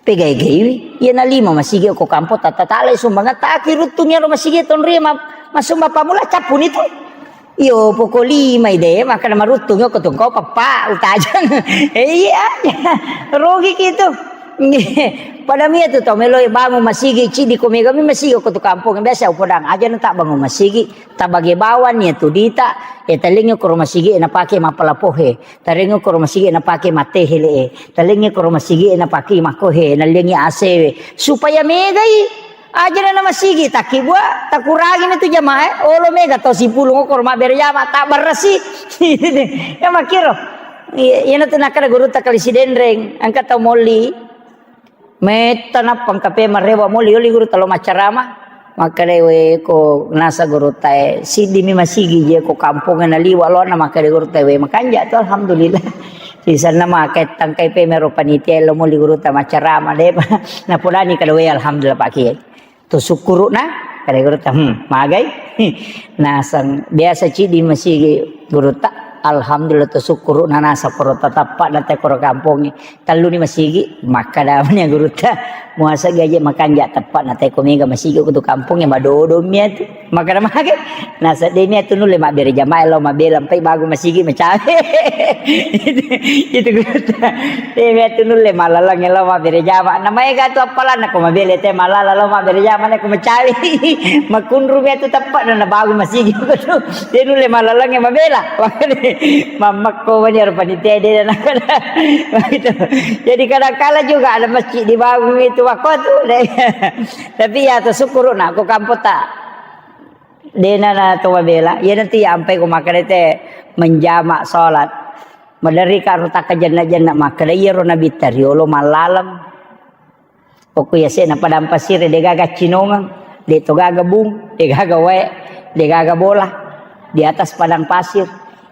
Pegai-gai, ia na lima masigi ko kampo tatatale sumbangat takirutungnya ro masigi tonri masumba pamula capun itu. Yo poko lima ide maka nama rutungnya ko tungko papa utajan. Iya, rogi gitu. Pada mia tu meloy bangun masigi cidi kami masigi ko tu kampung biasa upodang aja tak bangun masigi tabage bawan ya tu dita talingi ko masigi na pake mapalapohe talingi ko masigi na pake matehele talingi ko masigi na pake makohe nalingi asewe supaya megai aja na masigi takibwa takurangin itu jamaah olo mega to sipulung ko berjama tak berasi ya makiro iya na tu nakara guru takali sidendreng angkat to moli meta na pangkape marewa mo lioli guru talo macarama makalewe ko nasa guru tae sidi mi masigi je ko kampung na liwa lo na makale guru tae we makanja to alhamdulillah sisa na maket tangkai pe mero panitia lo mo li guru ta macarama de na pulani kada we alhamdulillah pak kiai to syukuru na kada guru ta magai nasang biasa cidi masigi guru ta alhamdulillah tu syukur nana saporo tatapa date koro kampung talu ni masigi maka damnya guru ta muasa gaje makan ja tepat nate ko mega masigi kutu kampung yang madodo mia tu maka dah make nasa de mia tu nule mak bere jamaah lo mabel sampai bagu masigi macawe itu guru ta de mia tu nule malalang lo mak bere jamaah namanya ka tu apalan ko mabel te malala lo mak bere jamaah ko macawe makunru mia tu tepat na bagu masigi kutu de nule malalang yang mabela mamak ko banyak panitia dia dan gitu. Jadi kadang-kala juga ada masjid di bawah itu waktu tu. Tapi ya tu syukur nak ko kampung tak. Dena na tu bela. Ya nanti sampai ko makan itu menjamak salat. Madari karo tak janna-janna makan iya ro nabi tariolo malalam. Pokok ya na padang pasir de gaga cinongang, de to gaga bung, de gaga we, de gaga bola di atas padang pasir.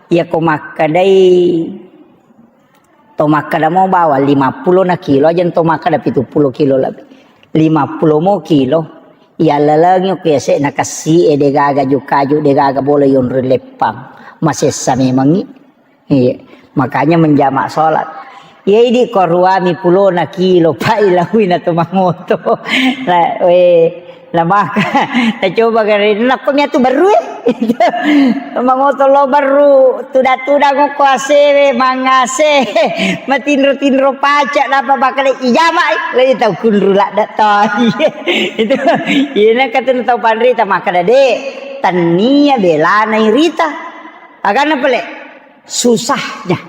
Ya ko makadai to makada mo bawa 50 na kilo aja to makada 70 kilo lebih 50 mo kilo ya lalangyo kese nakasi de gaga jukaju de gaga boleh yon relepang masesa memang iya makanya menjamak salat ya ini korwami 10 na kilo pailawi na to mangoto la maka tak coba garin nak punya tu baru mangoto lo baru tuda ngoko ase mangase matinro pacak apa bakal ijama lagi tahu kunru lak datang itu ina kata tahu pandri ta makada de tania bela na irita agana pele susahnya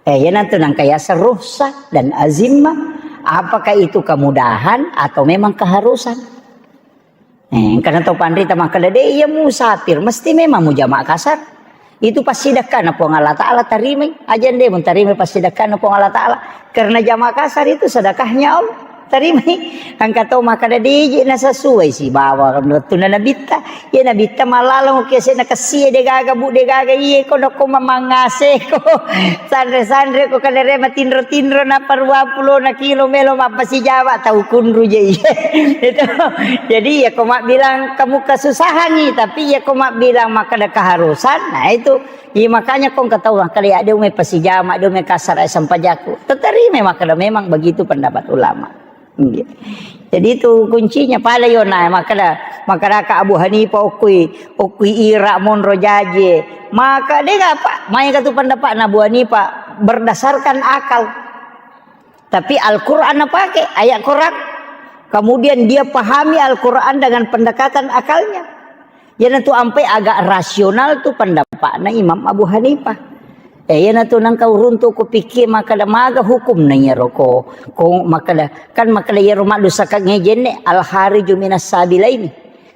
ya nanti nang kaya serusa dan azimah apakah itu kemudahan atau memang keharusan. Karena tahu pandri ta makala de ia musafir mesti memang mujamak kasar itu pasti dakana po Allah taala tarimi ajan de mun tarimi pasti dakana po Allah taala karena jamak kasar itu sedekahnya Allah tarimi angkat tahu makala de na sesuai si bawa tuna nabita ya nabita malalang kese na kasiye de gaga bu de gaga iye ko ko mamangase ko sandre ko kadere matinro na parwa pulo na kilo melo mapasi Jawa tahu kunru je itu jadi ya ko mak bilang kamu kesusahan nih tapi ya ko mak bilang maka ada keharusan nah itu ya makanya kau ketahuan kali ada ume pasi Jawa ada ume kasar sampajaku terima memang begitu pendapat ulama. Jadi itu kuncinya pala yona maka Abu Hanifah okui ira monro jaje maka dia apa main katu pendapat Abu Hanifah berdasarkan akal tapi Al-Quran apa pakai ayat Quran kemudian dia pahami Al-Quran dengan pendekatan akalnya jadi itu sampai agak rasional tuh pendapatnya Imam Abu Hanifah. Ya tu nang kau runtuh ku pikir maka dah maga hukum nanya roko ko maka ya rumah dosa ngejene al hariju minas sabilaini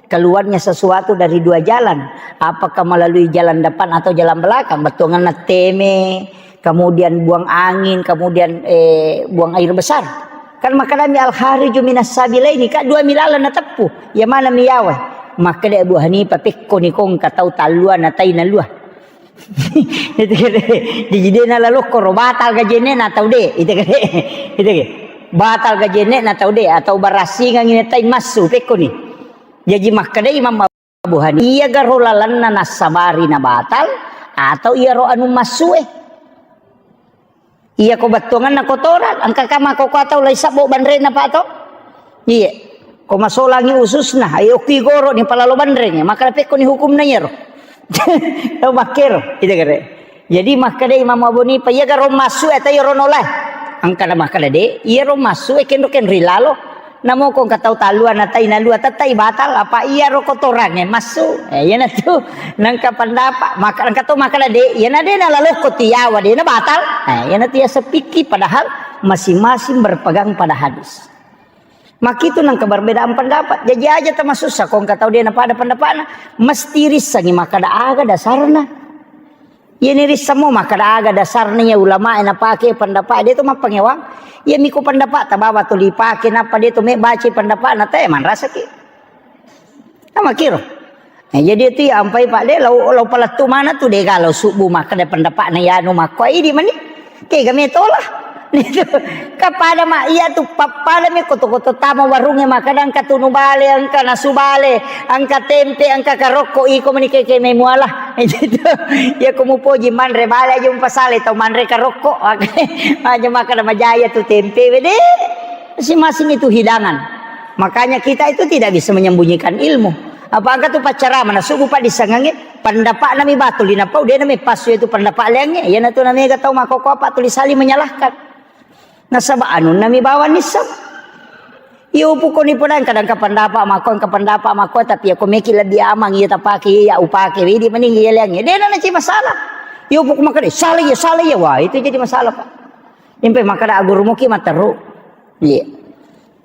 keluarnya sesuatu dari dua jalan apakah melalui jalan depan atau jalan belakang betungan teme kemudian buang angin kemudian buang air besar kan maka dami al hariju minas sabilaini kak dua milalan na tepu ya mana miyawa maka dia Abu Hanifah pekko ni kong katau taluan na tay na luah itu kade dijide na lalu koro batal gajene na tau de itu kade batal gajene na tau de atau barasi ngine tai masu peko ni jadi makade Imam Abu Hanifah iya garolalan na nasabari na batal atau iya ro anu masue Iya ko batungan na kotoran ang kakama ko kataw lay sabo banre na pa to. Iya. Ko masolangi usus na ay okay goro ni palalo banre nya makalapit ko ni hukum na yero. Tahu makero ida kare. Jadi makade Imam Abu Hanifa ya garo masu eta yo ronolah. Angkana makade de iya ro masu eken rilalo. Namo kong kataw taluan natay nalu tatay batal apa iya ro kotoran masu. Ya na tu nang kapandapa maka kato makade de ya na de na lalo ko tiyawa de na batal. Ya na tiya sepiki padahal masing-masing berpegang pada hadis. Maka itu nang keberbedaan pendapat. Jadi aja termasuk susah kong kataw dia na pada pendapatna mesti risang maka da aga dasarna. Ini risamo maka da aga dasarnya ulama na pakai pendapat dia tu mah pangewang. Ya miku pendapat tabawa tu dipake napa dia tu me baca pendapat na teh man rasa ki. Sama kiro. Jadi itu ya ampai pak dia lau palatu mana tu dia kalau subuh maka da pendapat na ya anu mako ini mani. Ke game tolah. Itu kepada mak iya tu papada me koto-koto tama warungnya makadang katunu bale angka nasu bale angka tempe angka karoko iko menike ke memualah itu ya kumu poji manre bale aja pasale tau manre karoko aja makada majaya tu tempe wede masing-masing itu hidangan makanya kita itu tidak bisa menyembunyikan ilmu apa angka tu pacara mana subuh pak disangange pendapat nami batul dinapau dia nami pasu itu pendapat lengnya ya natu nami gatau makoko apa tulis saling menyalahkan nasaba anu nami bawa nisab iyo puko ni punan kadang kapendapat mako tapi aku meki lebih amang iya tapaki ya upake wedi mending iya lengnya dia na ci masalah iyo puko makade salah ya wah itu jadi masalah pak impe makada aguru muki materu iya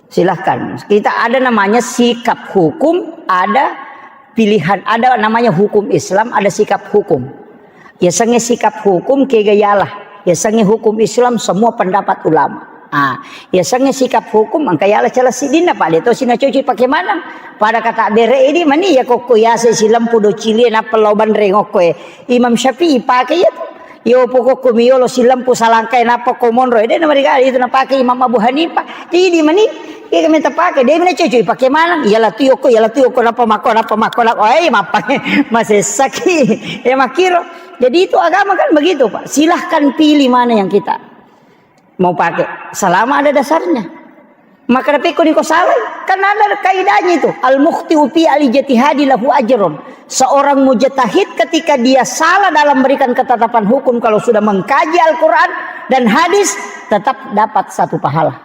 silahkan kita ada namanya sikap hukum ada pilihan ada namanya hukum Islam ada sikap hukum ya sange sikap hukum kegayalah ya sange hukum Islam semua pendapat ulama. Ya sange sikap hukum angka ya cala sidina pak leto sina cuci pakai mana? Pada kata bere ini mani ya koko ya si lampu do cili na peloban rengoko Imam Syafi'i pakai ya tu. Yo pokok kumiolo si lampu salangkai napa komonro ide na mereka itu na pakai Imam Abu Hanifah. Di mani ya kami tak pakai dia mana cuci pakai mana? Iyalah tu yoko napa mako mapa masih sakit ya makiro. Jadi itu agama kan begitu pak. Silahkan pilih mana yang kita mau pakai. Selama ada dasarnya. Maka tapi kau salah. Kan ada kaidahnya itu. Al-mukhti'u fi al-ijtihadi lahu ajrun. Seorang mujtahid ketika dia salah dalam memberikan ketetapan hukum kalau sudah mengkaji Al-Quran dan hadis tetap dapat satu pahala.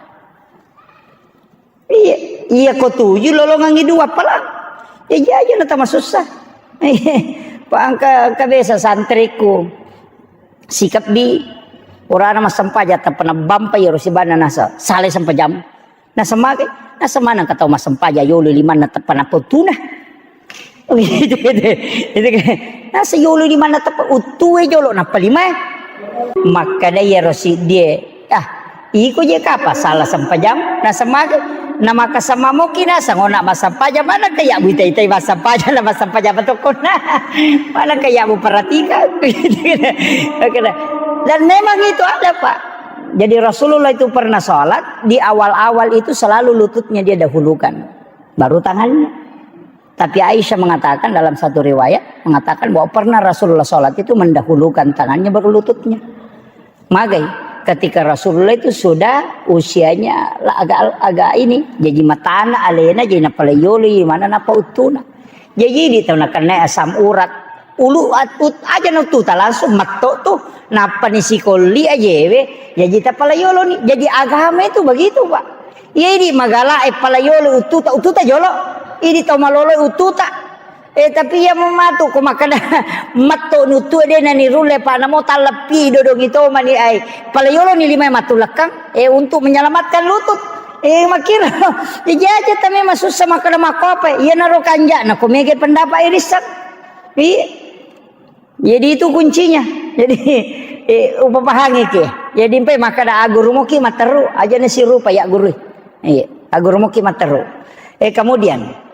Iya kau tuju lolongan hidup apalah. Ya aja nata susah. Pangka kabesa santriku sikap di orang nama sempaja tak pernah bampai rusibana nasa sale sempajam nasa mage nasa mana kata mas sempaja yolo lima na tapana potuna itu nasa yolo lima na tap utue jolo na palima maka dia rosi dia iko je kapa salah sempajam nasa mage nama kasama mo kinasa ngona masampaja mana kaya bu itai masampaja na masampaja betul mana kaya bu perhatikan dan memang itu ada pak jadi Rasulullah itu pernah sholat di awal-awal itu selalu lututnya dia dahulukan baru tangannya tapi Aisyah mengatakan dalam satu riwayat mengatakan bahwa pernah Rasulullah sholat itu mendahulukan tangannya baru lututnya magai ketika Rasulullah itu sudah usianya agak ini jadi matana alena jadi napa layoli mana napa utuna jadi di tahun kena asam urat ulu atut aja nututa langsung matok tuh napa ni sikoli aja we jadi tapa layolo nih jadi agama itu begitu pak ya ini magala palayolo ututa jolo ini tau malolo ututa tapi ya mematu ko makana matto nutu de nani rule pa namo talapi dodong itu mani ai palayolo ni lima matu lekang untuk menyelamatkan lutut makira jadi aja tame masusah makana makope ya naro kanja na komege pendapat irisak jadi itu kuncinya jadi upapahangi ke jadi empe makada aguru moki materu aja nasi rupa ya guru aguru moki materu kemudian